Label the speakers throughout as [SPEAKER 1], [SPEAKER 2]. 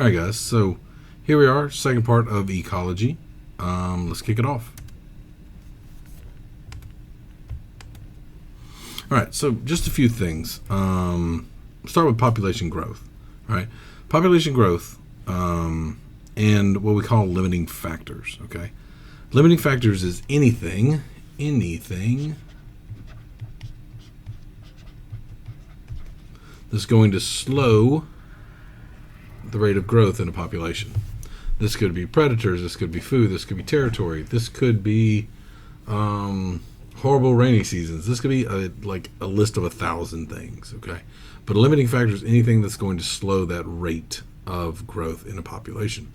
[SPEAKER 1] All right, guys. So here we are, second part of ecology. Let's kick it off. All right. So just a few things. Start with population growth. All right. Population growth and what we call limiting factors. Okay. Limiting factors is anything that's going to slow the rate of growth in a population. This could be predators, this could be food, this could be territory, this could be horrible rainy seasons. This could be a list of 1,000 things, okay? But a limiting factor is anything that's going to slow that rate of growth in a population.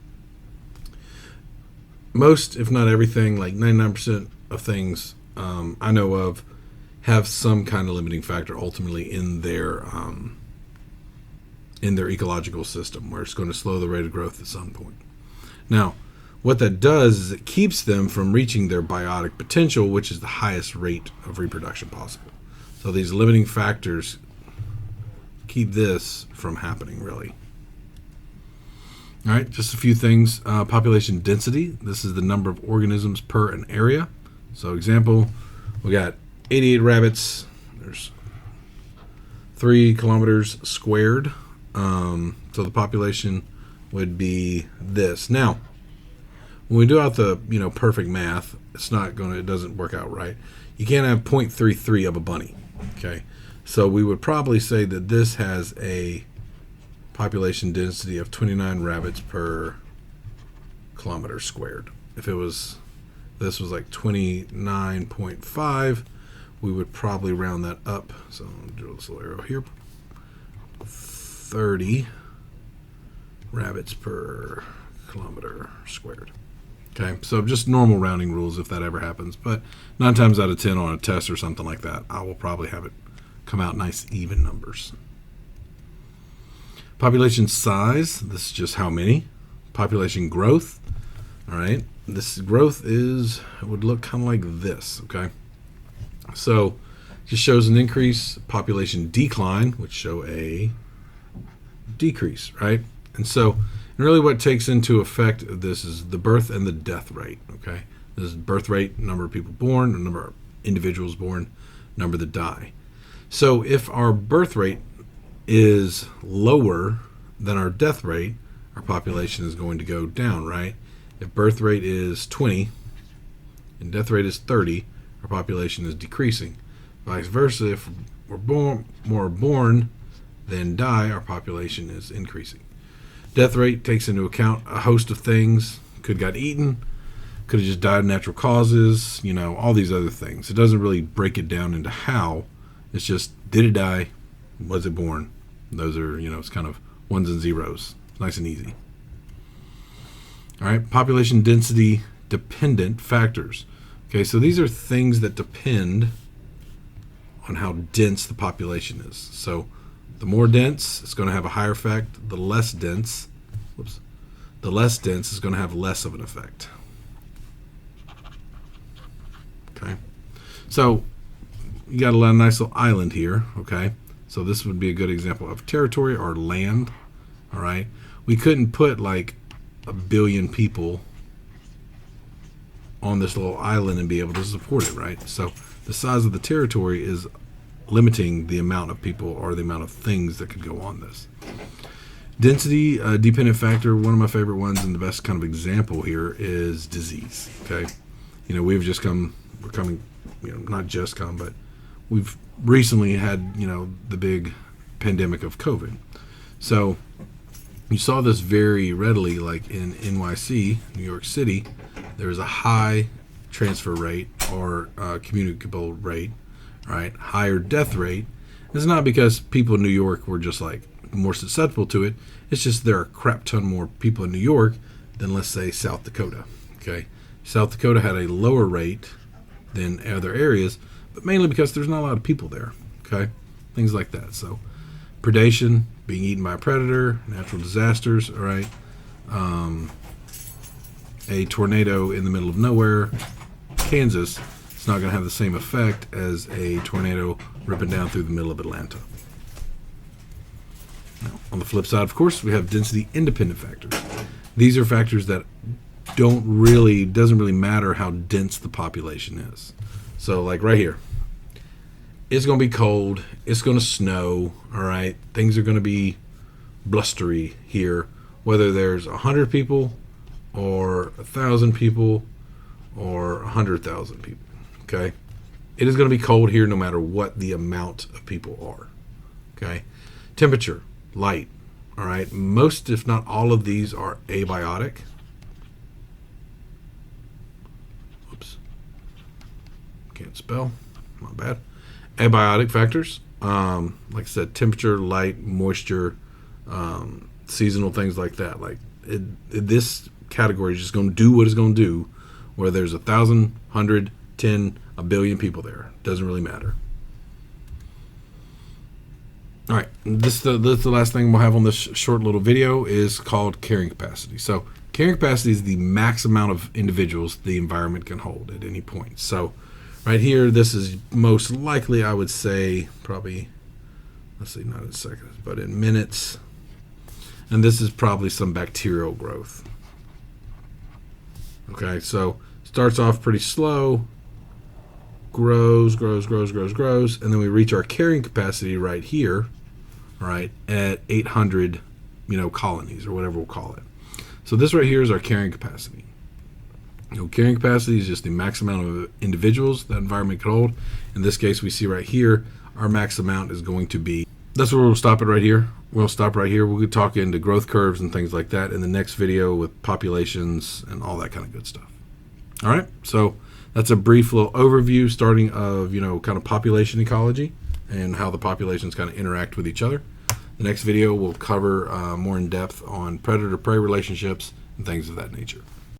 [SPEAKER 1] Most, if not everything, like 99% of things I know of have some kind of limiting factor ultimately in their ecological system, where it's going to slow the rate of growth at some point. Now, what that does is it keeps them from reaching their biotic potential, which is the highest rate of reproduction possible. So these limiting factors keep this from happening, really. All right, just a few things. Population density. This is the number of organisms per an area. So example, we got 88 rabbits. There's 3 kilometers squared. So the population would be this. Now, when we do out the perfect math, it doesn't work out right. You can't have 0.33 of a bunny. Okay, so we would probably say that this has a population density of 29 rabbits per kilometer squared. If this was like 29.5, we would probably round that up. So I'll do this little arrow here. 30 rabbits per kilometer squared. Okay, so just normal rounding rules if that ever happens. But 9 times out of 10 on a test or something like that, I will probably have it come out nice even numbers. Population size, this is just how many. Population growth, all right. This growth would look kind of like this, okay. So just shows an increase. Population decline, which show a decrease, right? And so really what takes into effect this is the birth and the death rate, okay? This is birth rate, number of people born, the number of individuals born, number that die. So if our birth rate is lower than our death rate, our population is going to go down, right? If birth rate is 20 and death rate is 30, our population is decreasing. Vice versa, if we're more born than die, our population is increasing. Death rate takes into account a host of things. Could have got eaten, could have just died of natural causes, all these other things. It doesn't really break it down into how. It's just, did it die? Was it born? Those are, it's kind of ones and zeros. It's nice and easy. All right, population density dependent factors. Okay, so these are things that depend on how dense the population is. So the more dense, it's going to have a higher effect. The less dense is going to have less of an effect. Okay, so you got a nice little island here. Okay, so this would be a good example of territory or land. All right, we couldn't put like 1 billion people on this little island and be able to support it, right? So the size of the territory is limiting the amount of people or the amount of things that could go on this. Density dependent factor, one of my favorite ones and the best kind of example here is disease. Okay, we're we've recently had the big pandemic of COVID. So you saw this very readily, like in NYC, New York City, there was a high transfer rate or communicable rate, right? Higher death rate. It's not because people in New York were just like more susceptible to it. It's just there are a crap ton more people in New York than, let's say, South Dakota. Okay, South Dakota had a lower rate than other areas, but mainly because there's not a lot of people there. Okay, things like that. So predation, being eaten by a predator, natural disasters, all right. A tornado in the middle of nowhere, Kansas, it's not going to have the same effect as a tornado ripping down through the middle of Atlanta. Now, on the flip side, of course, we have density independent factors. These are factors that doesn't really matter how dense the population is. So like right here, it's going to be cold, it's going to snow, all right? Things are going to be blustery here, whether there's 100 people or 1,000 people or 100,000 people, okay? It is going to be cold here no matter what the amount of people are, okay? Temperature, light, all right? Most, if not all of these are abiotic. Whoops. Can't spell, my bad. Abiotic factors, like I said, temperature, light, moisture, seasonal things like that. Like this category is just going to do what it's going to do, whether there's 1,000, 100, 10, a billion people there. Doesn't really matter. All right, this is the last thing we'll have on this short little video is called carrying capacity. So carrying capacity is the max amount of individuals the environment can hold at any point. So right here, this is most likely, I would say, probably, let's see, not in seconds, but in minutes. And this is probably some bacterial growth. Okay, so starts off pretty slow, grows, and then we reach our carrying capacity right here, all right, at 800, colonies or whatever we'll call it. So this right here is our carrying capacity. Carrying capacity is just the max amount of individuals that environment can hold. In this case, we see right here, our max amount is going to be, that's where we'll stop it right here. We'll stop right here. We'll talk into growth curves and things like that in the next video with populations and all that kind of good stuff. All right, so that's a brief little overview starting of, kind of population ecology and how the populations kind of interact with each other. The next video will cover more in depth on predator-prey relationships and things of that nature.